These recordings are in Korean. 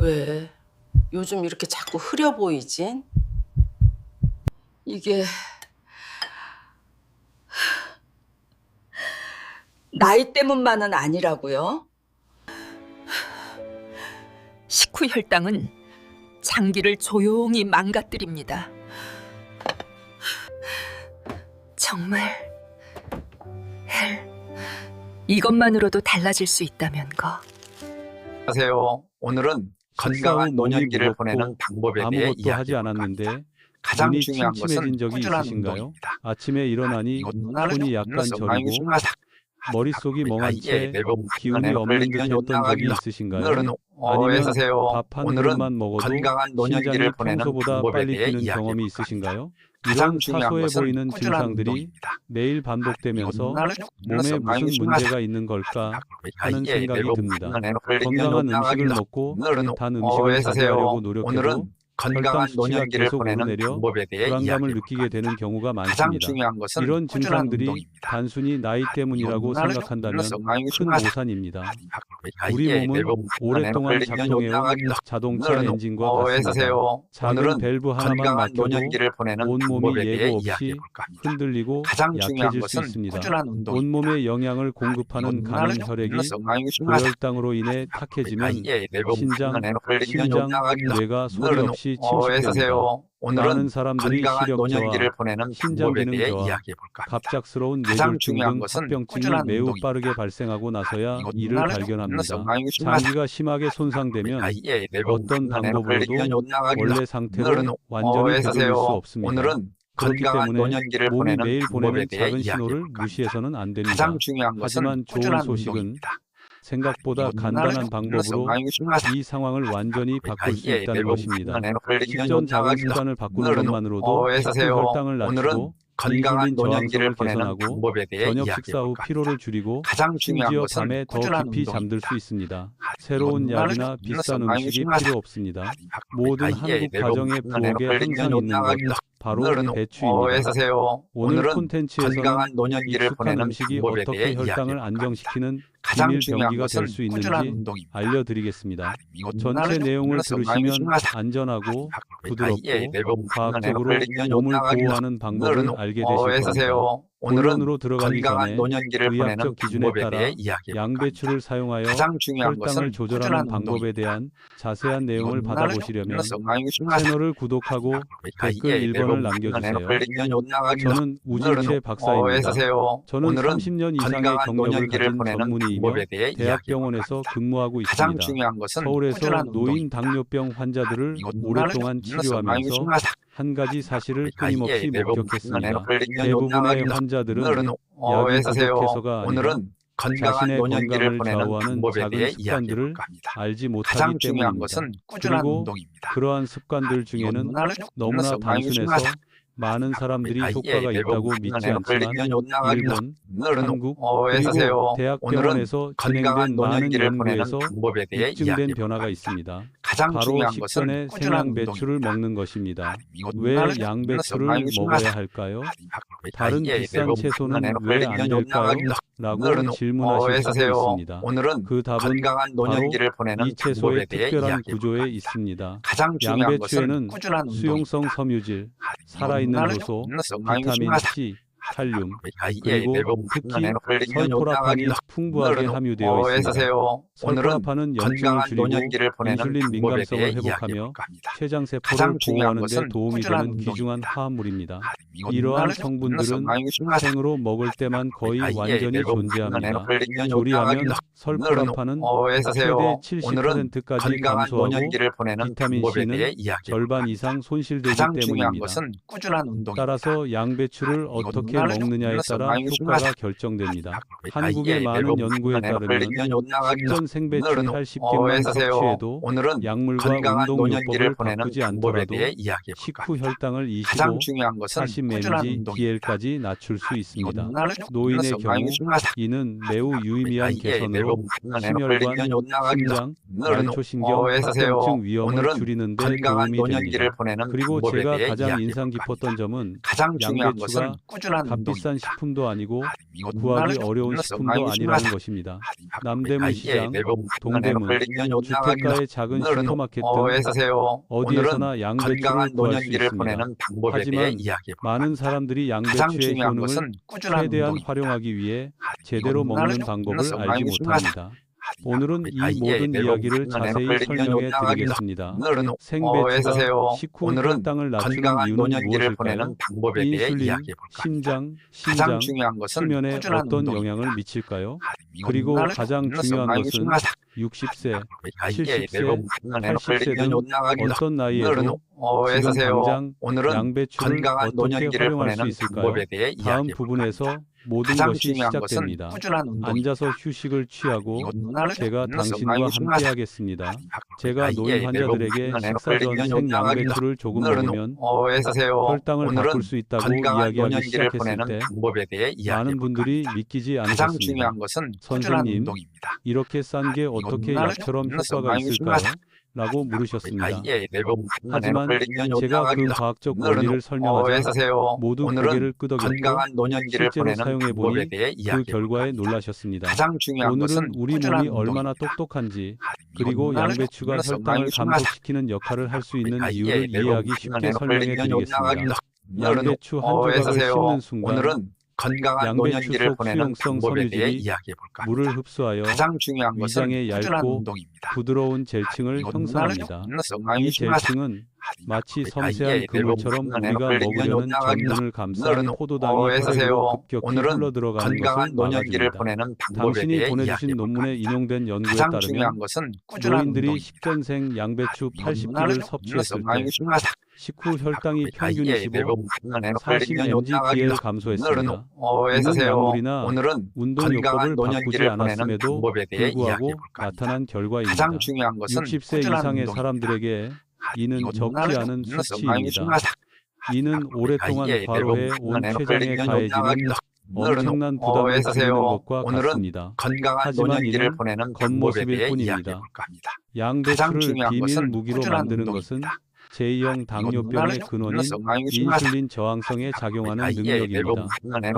왜? 요즘 이렇게 자꾸 흐려 보이진? 이게 나이 때문만은 아니라고요? 식후 혈당은 장기를 조용히 망가뜨립니다. 정말 이것만으로도 달라질 수 있다면 거. 안녕하세요. 오늘은 건강한 노년기를 보내는 방법에 대해 아무것도 하지 이야기해볼까 않았는데 합니다. 가장 눈이 중요한 침침해진 것은 적이 꾸준한 있으신가요? 운동입니다. 아침에 일어나니 손이 약간 저리고 머릿속이 멍한 채 기운이 없는 듯 했던 적이 있으신가요? 아니면 밥 한 그릇만 먹어도 심장이 평소보다 빨리 뛰는 경험이 있으신가요? 이런 사소해 보이는 증상들이 매일 반복되면서 몸에 무슨 문제가 있는 걸까 하는 생각이 듭니다. 건강한 음식을 먹고 단 음식을 자제하려고 노력해도 혈당 수치가 계속 오르내려 불안감을 느끼게 되는 경우가 많습니다. 이런 증상들이 단순히 나이 때문이라고 생각한다면 큰 오산입니다. 우리 몸은 오랫동안 작동해온 자동차 엔진과 같습니다. 작은 밸브 하나만 막혀도 온몸이 예고 없이 흔들리고 약해질 수 있습니다. 온몸에 영양을 공급하는 가는 혈액이 고혈당으로 인해 탁해지면 신장, 심장, 뇌가 소리 없이 침식됩니다. 많은 사람들이 시력 저하, 신장 기능 저하, 갑작스러운 뇌졸중 등 합병증이 매우 빠르게 발생하고 나서야 이를 발견합니다. 장기가 심하게 손상되면 어떤 방법으로도 원래 상태로 완전히 되돌릴 수 없습니다. 그렇기 때문에 몸이 매일 보내는 작은 신호를 무시해서는 안 됩니다. 하지만 좋은 소식은 생각보다 간단한 방법으로 이 상황을 완전히 바꿀 수 있다는 것입니다. 식전 작은 습관을 바꾸는 것만으로도 혈당을 낮추고 인슐린 저항성을 개선하고 저녁 식사 후 피로를 줄이고 심지어 밤에 더 깊이 잠들 수 있습니다. 새로운 약이나 비싼 음식이 필요 없습니다. 모든 한국 가정의 부엌에 항상 있는 것, 바로 배추입니다. 오늘 콘텐츠에서는 익숙한 음식이 어떻게 혈당을 안정시키는 비밀 병기가 될 수 있는지 알려드리겠습니다. 전체 내용을 들으시면 안전하고 부드럽고 과학적으로 몸을 보호하는 방법을 알게 되실 겁니다. 본론으로 들어가기 전에 의학적 기준에 따라 양배추를 사용하여 혈당을 조절하는 방법에 대한 자세한 내용을 받아보시려면 채널을 구독하고 댓글 1번을 남겨주세요. 저는 우진채 박사입니다. 저는 30년 이상의 경력을 가진 전문의이며 대학병원에서 근무하고 있습니다. 서울에서 노인 당뇨병 환자들을 오랫동안 치료하면서 한 가지 사실을 끊임없이 목격했습니다. 대부분의 환자들은 약이 부족해서가 아니라 자신의 건강을 좌우하는 작은 습관들을 알지 못하기 때문입니다. 그리고 그러한 습관들 중에는 너무나 단순해서 많은 사람들이 효과가 있다고 믿지 않지만 일본, 한국, 그리고 대학병원에서 진행된 많은 연구에서 입증된 변화가 있습니다. 바로 식전에 생양배추를 먹는 것입니다. 왜 양배추를 먹어야 할까요? 다른 비싼 채소는 왜 안 될까요? 라고 질문하실 수도 있습니다. 그 답은 바로 이 채소의 특별한 구조에 있습니다. 양배추에는 수용성 섬유질, 살아있는 요소, 비타민 C, 칼륨, 그리고 특히 설포라판이 풍부하게 함유되어 있습니다. 설포라판은 염증을 줄이고 인슐린 민감성을 회복하며 췌장세포를 보호하는 데 도움이 되는 귀중한 화합물입니다. 이러한 성분들은 생으로 먹을 때만 거의 완전히 존재합니다. 조리하면 설포라판은 최대 70%까지 감소하고 비타민C는 절반 이상 손실되기 때문입니다. 따라서 양배추를 어떻게 먹느냐에 따라 효과가 결정됩니다. 한국의 많은 연구에 따르면 식전 생배추 80개만 섭취해도 약물과 운동요법을 바꾸지 않더라도 식후 혈당을 25, 40 매니지 DL까지 낮출 수 있습니다. 노인의 경우 이는 매우 유의미한 개선으로 심혈관, 심장, 말초신경, 합병증 위험을 줄이는 데 도움이 됩니다. 그리고 제가 가장 인상 깊었던 점은 양배추가 값비싼 운동입니다. 식품도 아니고 이건 구하기 나는 어려운 불러서 식품도 많이 아니라는 심하다. 것입니다. 아, 남대문 시장, 동대문, 주택가의 작은 슈퍼마켓 등 어디에서나 양배추를 구할 수 있습니다. 보내는 방법에 대해 하지만 이야기해 볼까 많은 합니다. 사람들이 가장 양배추의 중요한 효능을 것은 꾸준한 최대한 운동입니다. 활용하기 위해 제대로 이건 먹는 나는 방법을 불러서 알지 많이 못합니다. 오늘은 이 모든 이야기를 자세히 설명해 드리겠습니다. 생배추가 식후 혈당을 낮추는 이유는 무엇일까요? 인슐린, 심장, 가장 중요한 것은 수면에 꾸준한 어떤 운동입니다. 영향을 미칠까요? 이건 그리고 나는 가장 불러서 중요한 많이 것은 심하다. 60세, 아, 70세, 80세 등 어떤 나이에도 지금 당장 오늘은 양배추를 건강한 어떻게 노년기를 활용할 수 보내는 있을까요? 방법에 대해 다음 이야기해 부분에서 볼까 합니다. 모든 가장 것이 중요한 것은 시작됩니다. 꾸준한 운동입니다. 앉아서 휴식을 취하고 이건 나는 제가 불러서 당신과 많이 함께 심하다. 하겠습니다. 제가 노인 환자들에게 식사 전 생양배추를 조금 먹으면 혈당을 바꿀 수 있다고 이야기하기 시작했을 때 많은 분들이 믿기지 가장 않으셨습니다. 중요한 것은 꾸준한 선생님, 운동입니다. 이렇게 싼 게 어떻게 나는 약처럼 불러서 효과가 많이 있을까요? 심하다. 라고 물으셨습니다. 하지만 제가 그 과학적 원리를 설명하자 모두 고개를 끄덕였고 실제로 사용해보니 그 결과에 놀라셨습니다. 가장 중요한 오늘은 것은 우리 꾸준한 몸이 얼마나 운동입니다. 똑똑한지 그리고 나는 양배추가 불러서 혈당을 많이 심하다. 감소시키는 역할을 할 수 있는 이유를 이해하기 쉽게 설명해 드리겠습니다. 오늘은 양배추 한 조각을 씹는 순간 오늘은 건강한 양배추 노년기를 속 보내는 수용성 방법에 대해 섬유질이 이야기해 볼까 합니다. 물을 흡수하여 가장 중요한 것은 위장에 꾸준한 얇고 운동입니다. 부드러운 젤층을 형성합니다. 이 젤층은 마치 섬세한 그물처럼 우리가 먹으려는 전분을 감싼 포도당이 혈액으로 급격히 흘러들어가는 것을 막아줍니다. 당신이 보내주신 논문에 인용된 연구에 가장 따르면 중요한 것은 꾸준한 노인들이 운동입니다. 식전생 양배추 80g을 섭취했을 때 심하다. 식후 혈당이 평균 25, 40 mg/dl 감소했습니다. 이는 약물이나 운동 요법을 바꾸지 않았음에도 불구하고 나타난 결과입니다. 가장 중요한 것은 60세 꾸준한 이상의 운동입니다. 사람들에게 이는 적지 않은 수치입니다. 심하다. 이는 오랫동안 과로해 온 췌장에 가해지는 엄청난 부담을 줄이는 것과 같습니다. 건강한 하지만 노년기를 이는 보내는 겉모습일 방법에 대해 뿐입니다. 이야기해 볼까 합니다. 가장 양배추를 중요한 비밀 것은 무기로 꾸준한 만드는 것은 운동입니다. 제2형 당뇨병의 근원인 인슐린 저항성에 작용하는 능력입니다.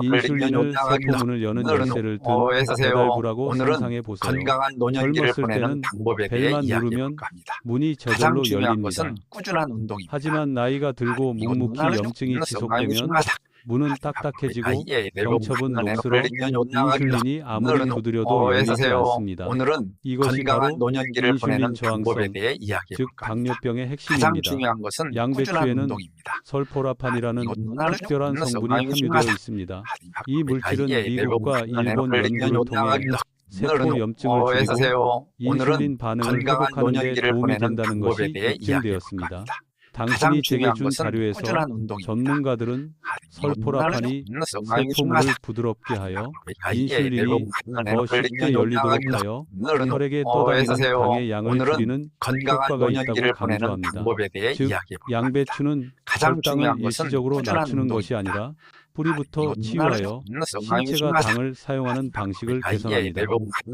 인슐린을 세포문을 여는 열쇠를 든 배달부라고 상상해 보세요. 건강한 노년기를 젊었을 보내는 때는 방법에 대해 벨만 이야기해 누르면 볼까 합니다. 문이 가장 저절로 중요한 열립니다. 것은 꾸준한 운동입니다. 하지만 나이가 들고 묵묵히 염증이 지속되면 문은 딱딱해지고 경첩은 녹슬어 인슐린이 아무리 두드려도 열리지 않습니다. 오늘은 이것이 바로 건강한 노년기를 인슐린 보내는 저항성, 방법에 대해 이야기해 즉 볼까 합니다. 당뇨병의 가장 핵심입니다. 중요한 것은 꾸준한 양배추에는 운동입니다. 설포라판이라는 특별한 성분이 함유되어 있습니다. 이 물질은 미국과 일본 연구를 통해 세포 염증을 줄이고 인슐린 반응을 회복하는 데 도움이 된다는 것이 입증되었습니다. 당신이 제게 준 자료에서 전문가들은 설포라판이 세포물을 부드럽게 하여 인슐린이 더 쉽게 열리도록 하여 혈액에 떠다니는 당의 양을 줄이는 효과가 있다고 강조합니다. 즉, 양배추는 혈당을 일시적으로 낮추는 것이 아니라 뿌리부터 치유하여 신체가 당을 사용하는 방식을 개선합니다.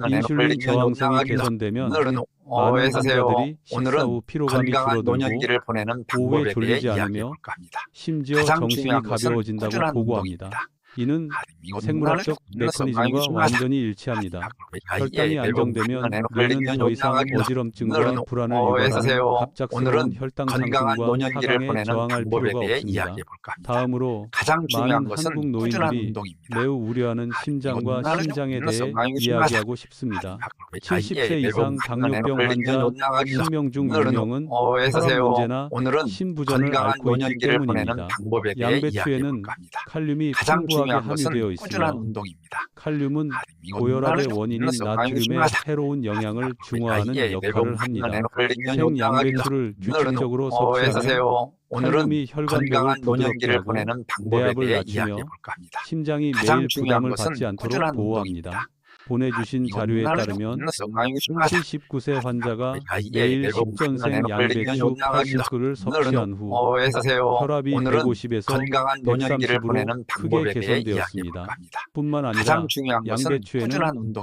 인슐린 저항성이 개선되면 많은 환자들이 식사 후 피로감이 줄어들고 오후에 졸리지 않으며 심지어 정신이 가벼워진다고 보고합니다. 이는 생물학적 메커니즘과 완전히 일치합니다. 혈당이 안정되면 뇌는 더 이상 어지럼증과 불안을 유발하는 갑작스러운 혈당 상승과 하강에 저항할 필요가 없습니다. 다음으로 많은 한국 노인들이 매우 우려하는 심장과 심장에 대해 이야기하고 싶습니다. 70세 이상 당뇨병 환자 10명 중 2명은 혈압 문제나 심부전을 앓고 있기 때문입니다. 양배추에는 칼륨이 풍부하게 함유되어 있으며 칼륨은 고혈압의 원인인 나트륨에 해로운 영향을 중화하는 역할을 합니다. 생양배추를 규칙적으로 섭취하면 칼륨이 혈관벽을 부드럽게 하고 내압을 낮추며 심장이 매일 부담을 받지 않도록 보호합니다. 보내주신 자료에 따르면 79세 환자가 매일 식전생 양배추 80그를 섭취한 후 혈압이 150에서 130으로 크게 개선되었습니다. 뿐만 아니라 양배추에는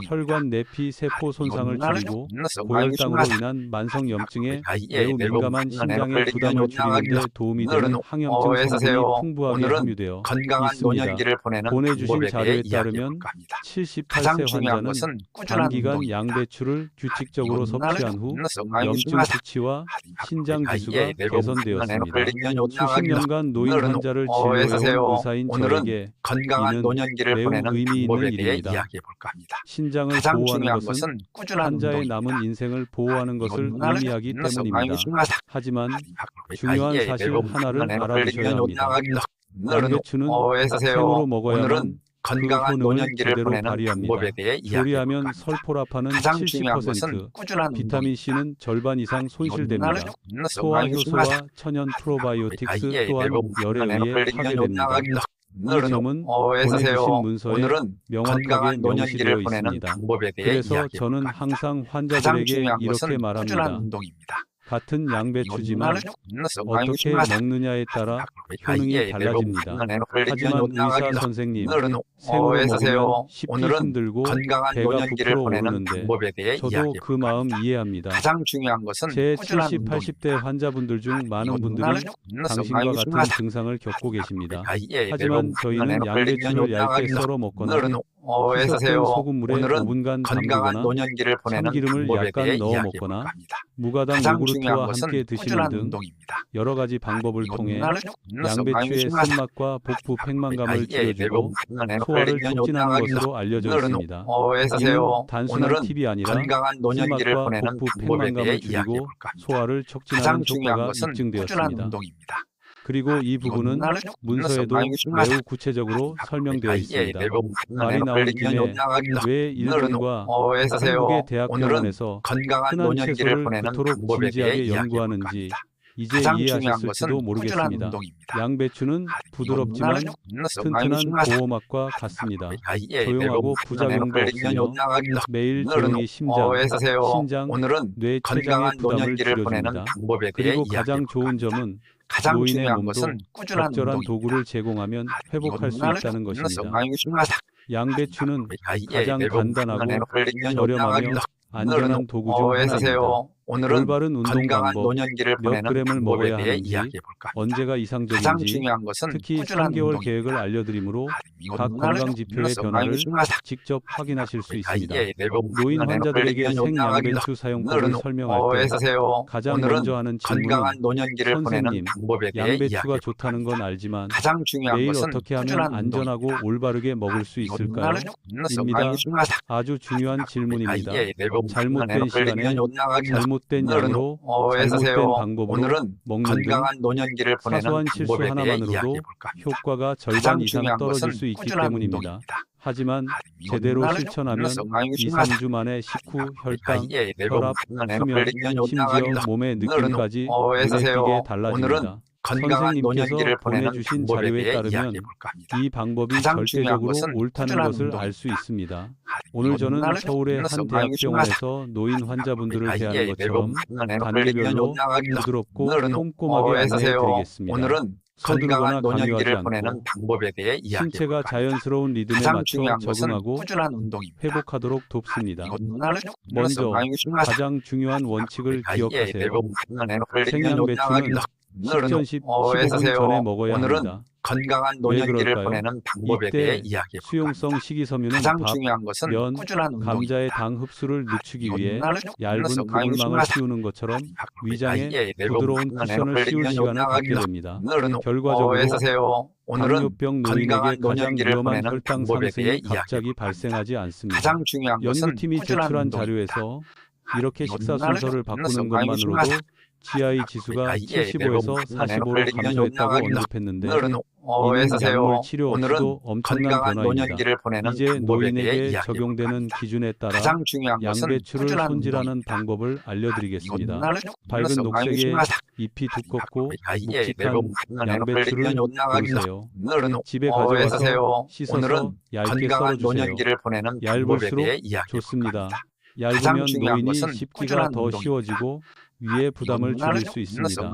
혈관 내피 세포 손상을 줄이고 고혈당으로 인한 만성 염증에 매우 민감한 심장의 부담을 줄이는 데 도움이 되는 항염증 성분이 풍부하게 함유되어 있습니다. 보내주신 자료에 따르면 78세 환자는 단기간 양배추를 규칙적으로 섭취한 후 염증 수치와 신장 지수가 개선되었습니다. 수십 년간 노인 환자를 진료해온 의사인 저에게 이는 매우 의미 있는 일입니다. 신장을 보호하는 것은 환자의 남은 인생을 보호하는 것을 의미하기 때문입니다. 하지만 중요한 사실 하나를 알아두셔야 합니다. 양배추는 생으로 먹어야만 그 효능을 제대로 발휘합니다. 조리하면 설포라파는 70%, 비타민C는 절반 이상 손실됩니다. 소화 효소와 천연 프로바이오틱스 또한 열에 의해 파괴됩니다. 이 점은 보내주신 문서에 명확하게 명시되어 있습니다. 그래서 저는 항상 환자들에게 이렇게 말합니다. 같은 양배추지만 어떻게 먹느냐에 따라 효능이 달라집니다. 하지만 의사 선생님, 생으로 먹으면 쉽게 힘들고 배가 부풀어 오르는데 저도 그 마음 이해합니다. 제 70, 80대 환자분들 중 많은 분들이 당신과 같은 증상을 겪고 계십니다. 하지만 저희는 양배추를 얇게 썰어 먹거나 희석된 소금물에 5분간 담그거나 참기름을 약간 넣어 먹거나 무가당 요구르트와 함께 드시는 등 여러 가지 방법을 통해 양배추의 쓴맛과 복부 팽만감을 줄여주고 소화를 촉진하는 것으로 알려져 있습니다. 이는 단순한 팁이 아니라 쓴맛과 복부 팽만감을 줄이고 소화를 촉진하는 효과가 입증되었습니다. 그리고 이 부분은 문서에도 매우 구체적으로 설명되어 있습니다. 말이 나온 김에 왜 일본과 한국의 대학병원에서 흔한 채소를 그토록 진지하게 연구하는지 이제 이해하셨을지도 모르겠습니다. 양배추는 부드럽지만 튼튼한 보호막과 같습니다. 조용하고 부작용도 없으며 매일 조용히 심장, 신장, 뇌 췌장의 부담을 줄여줍니다. 그리고 가장 좋은 점은 노인의 몸도 적절한 도구를 제공하면 회복할 수 있다는 것입니다. 양배추는 가장 간단하고 저렴하며 안전한 도구 중 하나입니다. 올바른 운동 방법, 몇 그램을 먹어야 하는지, 언제가 이상적인지, 특히 3개월 계획을 알려드리므로 각 건강지표의 변화를 직접 확인하실 수 있습니다. 노인 환자들에게 생양배추 사용법을 설명할 때 가장 먼저 하는 질문은 선생님, 양배추가 좋다는 건 알지만 매일 어떻게 하면 안전하고 올바르게 먹을 수 있을까요? 입니다. 아주 중요한 질문입니다. 잘못된 시간에 잘못된 양으로 잘못된 방법으로 먹는 등 사소한 실수 하나만으로도 효과가 절반 이상 떨어질 수 있기 때문입니다. 하지만 제대로 실천하면 2, 3주 만에 식후, 혈당, 혈압, 수면, 심지어 몸의 느낌까지 눈에 띄게 달라집니다. 선생님께서 보내주신 자료에 따르면 이 방법이 절대적으로 옳다는 것을 알 수 있습니다. 오늘 저는 서울의 한 대학병원에서 노인 환자분들을 대하는 것처럼 단계별로 부드럽고 꼼꼼하게 안내해드리겠습니다. 서두르거나 강요하지 않고 신체가 자연스러운 리듬에 맞춰 적응하고 회복하도록 돕습니다. 먼저 가장 중요한 원칙을 기억하세요. 생양배추는 식전 15분 전에 먹어야 합니다. 왜 그럴까요? 이때 수용성 식이섬유는 밥, 면, 감자의 당 흡수를 늦추기 위해 얇은 그물망을 씌우는 것처럼 위장에 부드러운 쿠션을 씌울 시간을 갖게 됩니다. 결과적으로 당뇨병 노인에게 가장 위험한 혈당 상승이 갑자기 발생하지 않습니다. 연구팀이 제출한 자료에서 이렇게 식사 순서를 바꾸는 것만으로도 GI 지수가 75에서 45로 감소했다고 언급했는데 이는 약물 치료 없이도 엄청난 변화입니다. 이제 노인에게 적용되는 기준에 따라 양배추를 손질하는 방법을 알려드리겠습니다. 밝은 녹색의 잎이 두껍고 묵직한 양배추를 고르세요. 집에 가져와서 씻어서 얇게 썰어주세요. 얇을수록 좋습니다. 얇으면 노인이 씹기가 더 쉬워지고 위에 부담을 줄일 수 있습니다.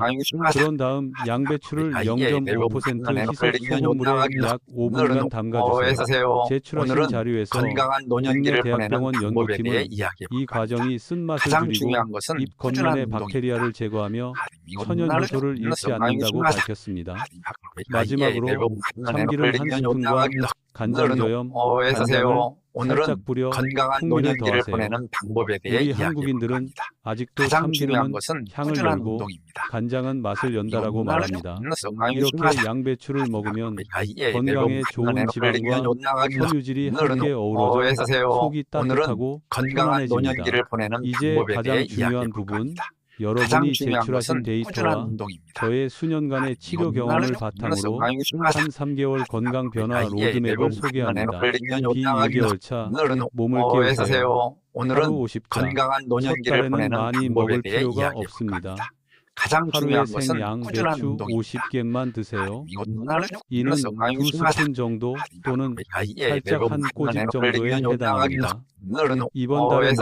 그런 다음 양배추를 0.5% 희석 소금물에 약 5분간 담가주세요. 제출하신 자료에서 국내대학병원 연구팀은 이 과정이 쓴맛을 줄이고 잎 겉면의 박테리아를 제거하며 천연 효소를 잃지 않는다고 밝혔습니다. 마지막으로 참기름 1스푼과 간장조염, 간장을 살짝 뿌려 풍미를 더하세요. 우리 한국인들은 아직도 참기름은 향을 열고 간장은 맛을 연다라고 말합니다. 이렇게 양배추를 먹으면 건강에 좋은 지방과 섬유질이 함께 어우러져 속이 따뜻하고 편안해집니다. 이제 가장 중요한 부분, 여러분이 제출하신 데이터와 저의 수년간의 치료 경험을 바탕으로 한 3개월 건강 변화 로드맵을 소개합니다. 비2개월차 몸을 깨우세요. 하루 50자. 첫 달에는 많이 먹을 필요가 없습니다. 하루에 생양배추 50개만 드세요. 이는 2스푼 정도 또는 살짝 한 꼬집 정도에 해당합니다. 이번 달의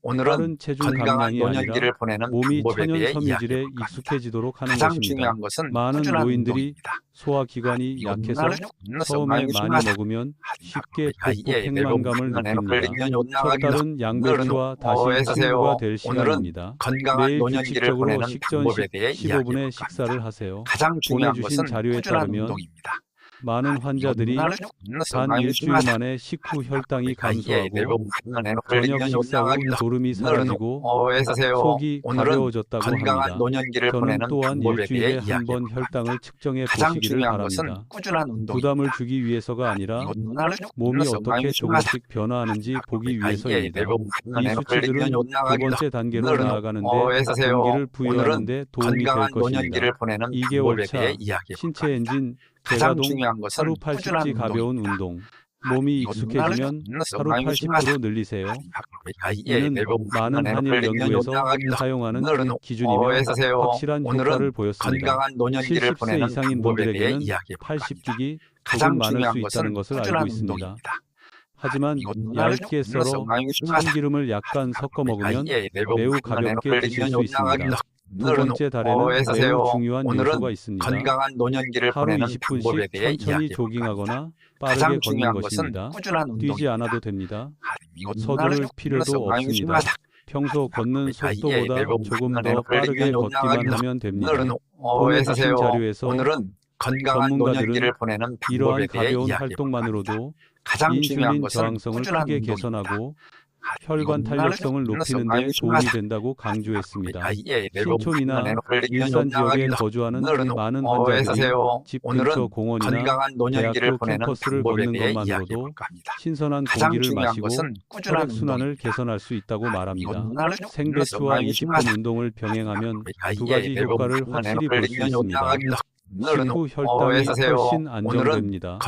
목표는 다른 체중 감량이 아니라 몸이 천연 섬유질에 익숙해지도록 하는 것입니다. 많은 노인들이 소화기관이 약해서 처음에 많이 먹으면 쉽게 복부 팽만감을 느낍니다. 첫 달은 양배추와 다시 친구가 될 시간입니다. 매일 규칙적으로 식전 15분의 식사를 하세요. 보내주신 자료에 따르면 많은 환자들이 단 일주일 만에 식후 혈당이 감소하고 저녁 식사 후 졸음이 사라지고 속이 가벼워졌다고 합니다. 저는 또한 일주일에 한 번 혈당을 측정해 보시기를 바랍니다. 부담을 주기 위해서가 아니라 몸이 어떻게 조금씩 변화하는지 보기 위해서입니다. 이 수치들은 두 번째 단계로 나아가는데 동기를 부여하는 데 도움이 될 것입니다. 2개월 차 신체 엔진 재가동 하루 80지 가벼운 운동. 몸이 익숙해지면 하루 80% 늘리세요. 이는 많은 한일 연구에서 사용하는 기준이며 확실한 효과를 보였습니다. 70세 이상인 분들에게는 80기기 조금 많을 수 있다는 것을 알고 있습니다. 하지만 얇게 썰어 참기름을 약간 섞어 먹으면 매우 가볍게 드실 수 있습니다. 두 번째 달에는 매우 중요한 요소가 있습니다. 하루 20분씩 천천히 조깅하거나 빠르게 걷는 것입니다. 뛰지 않아도 됩니다. 서두를 필요도 없습니다. 평소 걷는 속도보다 조금 더 빠르게 걷기만 하면 됩니다. 보내주신 자료에서 전문가들은 이러한 가벼운 활동만으로도 인슐린 저항성을 크게 개선하고 혈관 탄력성을 높이는 데 도움이 된다고 강조했습니다. 신촌이나 일산 지역에 거주하는 많은 환자들이 집 근처 공원이나 대학교 캠퍼스를 걷는 것만으로도 신선한 공기를 마시고 혈액순환을 개선할 수 있다고 말합니다. 생배추와 20분 운동을 병행하면 두 가지 효과를 확실히 볼 수 있습니다. 식후 혈당이 훨씬 안정됩니다.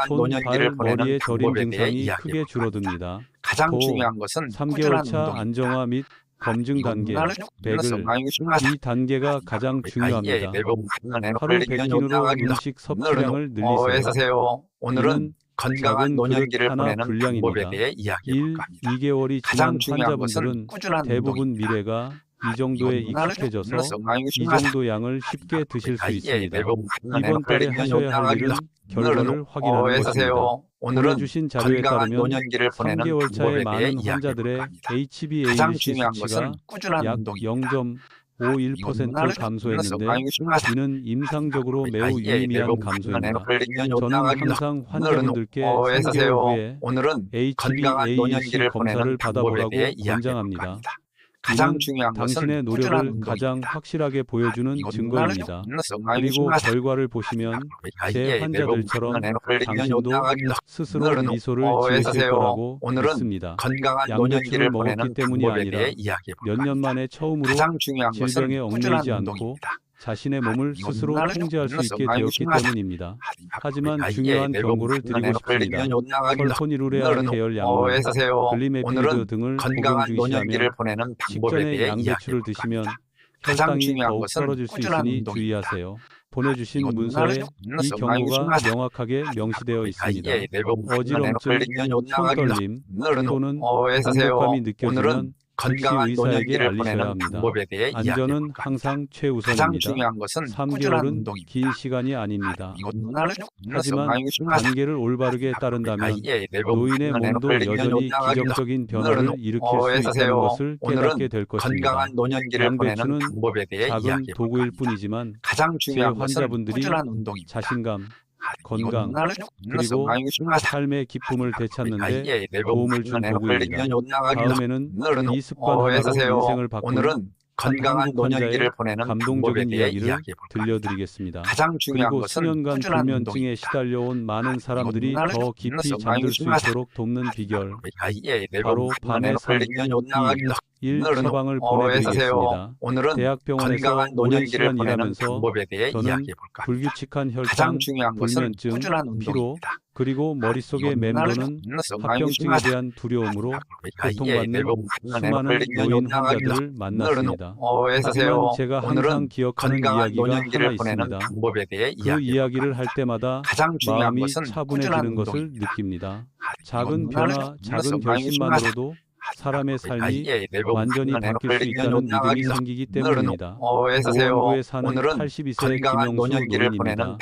손, 발, 머리의 저림 증상이 크게 줄어듭니다. 또 3개월차 안정화 및 검증 단계, 100을 이 단계가 가장 중요합니다. 하루 100끼니로 음식 섭취량을 늘리세요. 이는 작은 그릇 하나 분량입니다. 2개월이 지난 환자분들은 대부분 미래가 이 정도에 익숙해져서 이 정도 양을 쉽게 드실 수 있습니다. 이번 달에 하셔야 할 일은 결과를 확인하는 것입니다. 보내주신 자료에 따르면 3개월 차에 많은 환자들의 HbA1c 수치가 약 0.51% 감소했는데 이는 임상적으로 매우 유의미한 감소입니다. 저는 항상 환자분들께 3개월 후에 HbA1c 검사를 받아보라고 권장합니다. 가장 이는 중요한 것은 당신의 꾸준한 노력을 운동입니다. 가장 확실하게 보여주는 이거 증거입니다. 누나는 그리고 결과를 보시면 제 환자들처럼 당신도 스스로 미소를 지으실 거라고 오늘은 믿습니다. 건강한 양배추를 노년기를 먹었기 보내는 때문이 방법에 아니라 대해 이야기해 볼까 몇 년 합니다. 만에 처음으로 가장 중요한 것은 질병에 꾸준한 얽매이지 않고 운동입니다. 자신의 몸을 이거 스스로 누나는 통제할 수 있게 누나는 되었기 누나는 때문입니다. 하지만 중요한 경고를 드리고 싶습니다. 설포니루레아 계열 약물, 글리메피드 등을 복용 건강한 중이시라면 노년기를 보내는 방법에 식전에 대해 양배추를 이야기해 볼까 드시면 합니다. 가장 혈당이 중요한 더욱 것은 떨어질 수 꾸준한 있으니 운동입니다. 주의하세요. 보내주신 이거 문서에 누나는 이 경고가 명확하게 명시되어 있습니다. 어지럼증, 손떨림 또는 공복감이 느껴지면 즉시 건강한 의사에게 노년기를 알리셔야 보내는 합니다. 방법에 대해 이야기해 안전은 볼까 합니다. 항상 가장 최우선입니다. 중요한 것은 꾸준한 3개월은 운동입니다. 긴 시간이 아닙니다. 이거 누나는 하지만 단계를 올바르게 따른다면 노인의 몸도 여전히 기적적인 변화를 일으킬 수 있다는 것을 깨닫게 될 것입니다. 건강한 노년기를 보내는 양배추는 방법에 대해 작은 이야기해 도구일 볼까 합니다. 뿐이지만 가장 중요한 것은 환자분들이 꾸준한 운동입니다. 자신감, 건강, 그리고 삶의 기쁨을 되찾는데 도움을 준 도구입니다. 다음에는 이 습관 하나로 인생을 바꾸는 오늘은 건강한 한국 환자의 노년기를 보내는 방법에 감동적인 대해 이야기를 이야기해 볼까 합니다. 들려드리겠습니다. 가장 중요한 그리고 것은 수년간 꾸준한 불면증에 운동입니다. 시달려온 많은 사람들이 더 깊이 잠들 수 있도록 돕는 비결, 바로 밤의 삶, 1 처방을 보내드리겠습니다. 오늘은 대학병원에서 건강한 오랜 노년기를 시간 보내는 일하면서 방법에 대해 저는 이야기해 볼까 합니다. 불규칙한 혈당, 가장 중요한 것은 불면증, 꾸준한 피로, 운동입니다. 그리고 머릿속에 맴도는 합병증에 대한 두려움으로 고통받는 수많은 노인 환자들을 만났습니다. 하지만 제가 항상 기억하는 이야기가 하나 있습니다. 그 이야기를 할 때마다 가장 중요한 마음이 것은 차분해지는 꾸준한 것을 운동입니다. 느낍니다. 작은 변화, 작은 결심만으로도 사람의 삶이 완전히 바뀔 수 있다는 믿음이 생기기 때문입니다. 보원구에 사는 82세 김영수 노인입니다.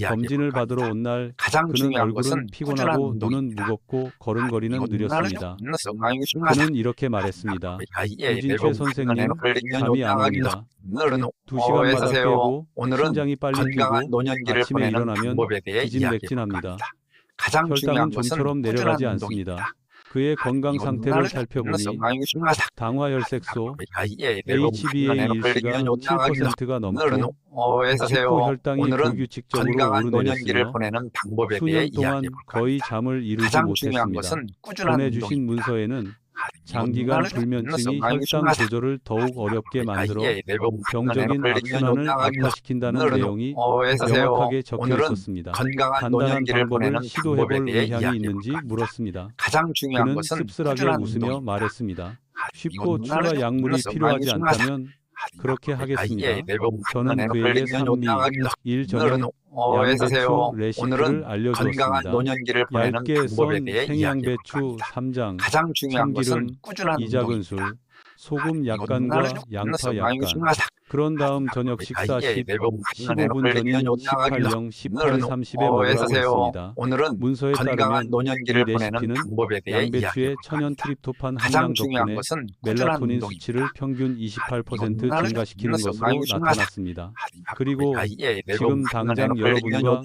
검진을 받으러 온 날 그는 얼굴은 피곤하고 눈은 무겁고 걸음걸이는 느렸습니다. 그는 이렇게 말했습니다. 유진최 선생님, 잠이 안 옵니다. 2시간마다 깨고 심장이 빨리 뛰고 아침에 일어나면 기진맥진합니다. 혈당은 좀처럼 내려가지 않습니다. 그의 건강 상태를 살펴보니 당화혈색소, HbA1c가 7%가 넘고 식후 혈당이 불규칙적으로 오르내렸으며 수년 동안 거의 잠을 이루지 못했습니다. 보내주신 문서에는 장기간 불면증이 혈당 조절을 더욱 어렵게 만들어 병적인 악순환을 악화시킨다는 내용이 명확하게 적혀 있었습니다. 간단한 방법을 시도해볼 의향이 있는지 물었습니다. 그는 씁쓸하게 웃으며 말했습니다. 쉽고 추가 약물이 필요하지 않다면 그렇게 하겠습니다. 저는 그에게 산미, 1 전용 양배추 레시피를 알려주었습니다. 얇게 썬 생양배추 3장, 참기름, 이작은술, 소금 약간과 양파 약간. 그런 다음 저녁 식사 15분 전인 18령 18:30에 먹으라고 했습니다. 문서에 따르면 이 레시피는 양배추의 천연 트립토판 함량 덕분에 멜라토닌 수치를 평균 28% 증가시키는 것으로 나타났습니다. 그리고 지금 당장 여러분과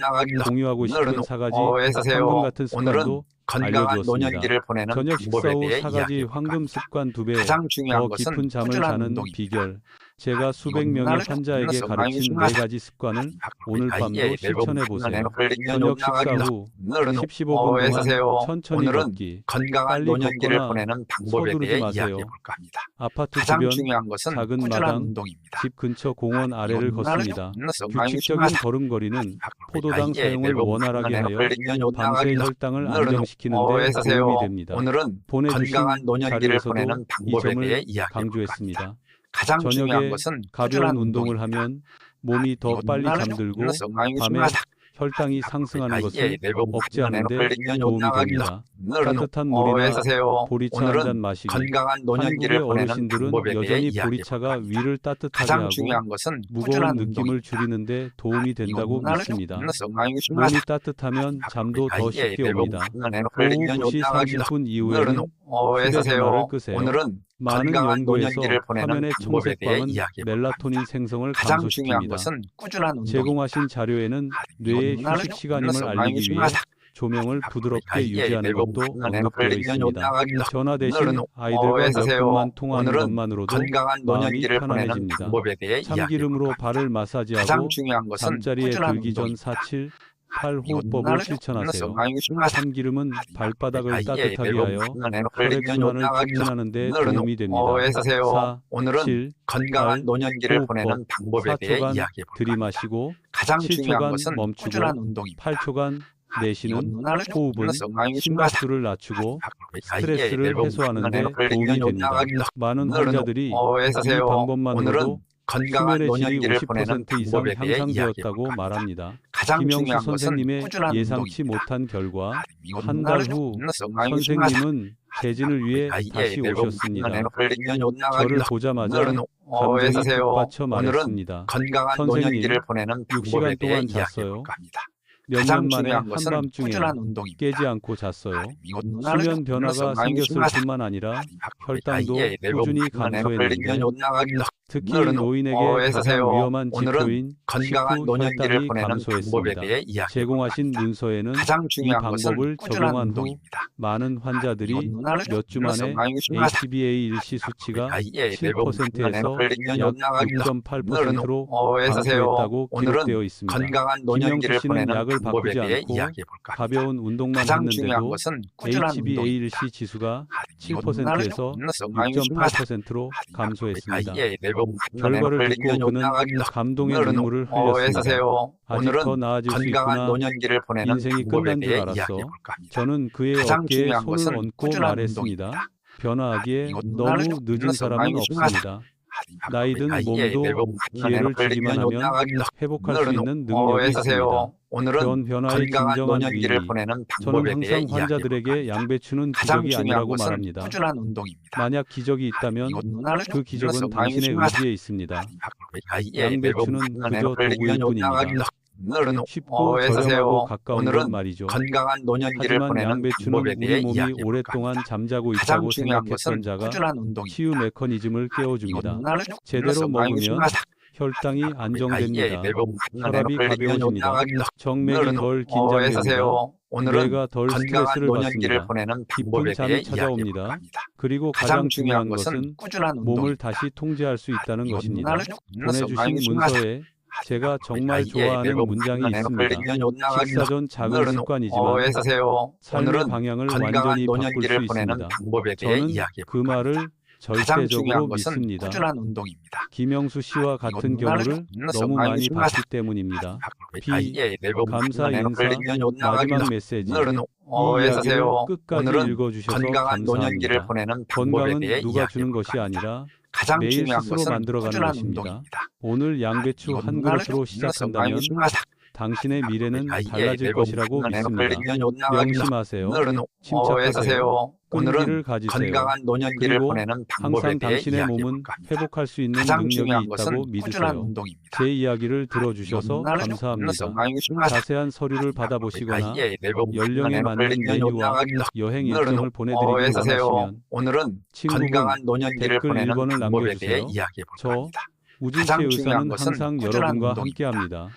공유하고 싶은 4가지 황금 같은 습관도 알려주었습니다. 저녁 식사 후 4가지 황금 습관 2배 더 깊은 잠을 자는 비결. 제가 수백 명의 환자에게 가르친 4가지 습관을 오늘 밤도 실천해 보세요. 저녁 식사 후 15분 동안 천천히 걷기, 빨리 걷거나 서두르지 마세요. 아파트 주변, 작은 마당, 집 근처 공원 아래를 걷습니다. 규칙적인 걸음걸이는 포도당 사용을 원활하게 하여 밤새 혈당을 안정시키는 데 도움이 됩니다. 보내주신 자료에서도 이 점을 강조했습니다. 저녁에 가벼운 운동을 하면 몸이 더 빨리 잠들고 밤에 혈당이 상승하는 것을 억제하는 데 도움이 됩니다. 따뜻한 물이나 보리차 한 잔 마시기. 한국의 어르신들은 여전히 보리차가 위를 따뜻하게 하고 무거운 느낌을 줄이는 데 도움이 된다고 믿습니다. 몸이 따뜻하면 잠도 더 쉽게 옵니다. 오후 9시 30분 이후에는 휴대전화를 끄세요. 많은 연구에서 화면의 청색광은 멜라토닌 생성을 감소시킵니다. 제공하신 자료에는 뇌의 휴식 시간임을 알리기 위해 조명을 부드럽게 유지하는 것도 언급되어 있습니다. 전화 대신 아이들과 몇 어서오세요. 분만 통화하는 오늘은 것만으로도 건강한 마음이 노년기를 보내는 편안해집니다. 방법에 대해 참기름으로 이야기해볼까 발을 합니다. 마사지하고 가장 중요한 것은 잠자리에 꾸준한 들기 전 운동입니다. 4, 7, 8 호흡법을 실천하세요. 참기름은 발바닥을 따뜻하게 하여 혈액순환을 촉진하는 데 도움이 됩니다. 4, 오늘은 7, 건강한 8 노년기를 호흡법. 보내는 방법에 대해 4초간 이야기해볼까 합니다. 들이마시고 가장 중요한 7초간 것은 멈추고 꾸준한 운동입니다. 8초간 내쉬는 호흡은 심박수 심박수를 낮추고 스트레스를 해소하는 데 도움이 됩니다. 많은 환자들이 이 방법만으로도 건강한 수면의 질이 노년기를 보내는 50% 이상 방법에 대해 향상되었다고 이야기해볼까 합니다. 말합니다. 가장 김영수 중요한 것은 선생님의 꾸준한 예상치 운동입니다. 못한 결과 한 달 후 선생님은 재진을 위해 다시 오셨습니다. 저를 보자마자 감정이 북받쳐 말했습니다. 건강한 선생님, 노년기를 보내는 방법에 6시간 대해 동안 잤어요. 이야기해볼까 합니다. 몇 가장 년 만에 중요한 것은 한밤중에 꾸준한 운동입니다. 깨지 않고 잤어요. 수면 변화가 생겼을 뿐만 아니라 혈당도 꾸준히 감소했는데 특히 노인에게 가장 위험한 지표인 건강한 식후 노년기를 혈당이 보내는 방법에 감소했습니다. 대해 이야기해볼까 제공하신 합니다. 문서에는 가장 이 중요한 것은 방법을 꾸준한 적용한 후 운동입니다. 많은 환자들이 몇 주 만에 HbA 일시 수치가 7%에서 약 6.8%로 감소했다고 기록되어 있습니다. 건강한 김영수 노년기를 씨는 보내는 약을 방법에 바꾸지 대해 않고 이야기해볼까 합니다. 가벼운 운동만 가장 중요한 했는데도 것은 꾸준한 운동입니다. HbA1c 지수가 7%에서 6.8%로 감소했습니다. 결과를 듣고 그는 감동의 눈물을 흘렸습니다. 아직 더 나아질 수 건강한 있구나. 노년기를 보내는 인생이 방법에 끝난 줄 대해 알았어. 이야기해볼까 합니다. 저는 그의 가장 어깨에 중요한 손을 것은 얹고 꾸준한 말했습니다. 운동입니다. 변화하기에 너무 늦은 사람은 없습니다. 나이든 몸도 기회를 주기만 하면 회복할 수 있는 능력이 있습니다. 오늘은 그런 변화의 건강한 진정한 노년기를 의미. 보내는 저는 방법에 대해 항상 환자들에게 이야기해볼까 양배추는 가장 기적이 중요한 아니라고 것은 말합니다. 꾸준한 운동입니다. 만약 기적이 있다면 그 기적은 당신의 의지에 있습니다. 양배추는 그저 도구일 뿐입니다. 쉽고 저렴하고 가까운 것 말이죠. 건강한 노년기를 하지만 보내는 양배추는 방법에 대해 우리 몸이 이야기해볼까 오랫동안 합니다. 잠자고 가장 있다고 중요한 생각했던 것은 자가 꾸준한 운동입니다. 치유 메커니즘을 깨워줍니다. 제대로 먹으면 혈당이 안정됩니다. 혈압이 가벼워집니다. 정맥이 덜 긴장됩니다. 오늘은 뇌가 덜 건강한 스트레스를 노년기를 받습니다. 보내는 깊은 방법에 잠이 대해 찾아옵니다. 이야기해볼까 합니다. 그리고 가장 가장 중요한 중요한 것은 것은 꾸준한 몸을 운동입니다. 다시 통제할 수 있다는 것입니다. 보내주신 보내주신 문서에 제가 정말 좋아하는 문장이 있습니다. 식사 전 작은 습관이지만 삶의 방향을 완전히 바꿀 수 있습니다. 저는 그 말을 가장 중요한 절대적으로 것은 믿습니다. 꾸준한 운동입니다. 김영수 씨와 같은 경우를 너무 많이 봤기 때문입니다. 감사 인사 마지막 메시지. 이 이야기를 끝까지 읽어주셔서 건강한 노년기를 감사합니다. 보내는 방법에 건강은 대해 누가 주는 이야기해볼까 것이 합니다. 아니라 가장 매일 중요한 스스로 것은 만들어가는 꾸준한 것입니다. 운동입니다. 오늘 양배추 한 그릇으로 시작한다면 당신의 미래는 달라질 것이라고 믿습니다. 명심하세요. 침착하세요. 끈기를 가지세요. 건강한 노년기를 그리고 보내는 방법에 항상 대해 당신의 몸은 이야기해볼까 합니다. 회복할 수 있는 가장 능력이 중요한 있다고 것은 꾸준한 믿으세요. 운동입니다. 제 이야기를 들어주셔서 감사합니다. 자세한 서류를 받아보시거나 연령에 맞는 메뉴와 여행 일정을 보내드리길 원하시면 오늘은 친구분 건강한 노년기를 댓글 보내는 1번을 방법에 대해 남겨주세요. 이야기해볼까 저 합니다. 우준채 가장 중요한 의사는 것은 항상 꾸준한 여러분과 운동입니다. 함께합니다.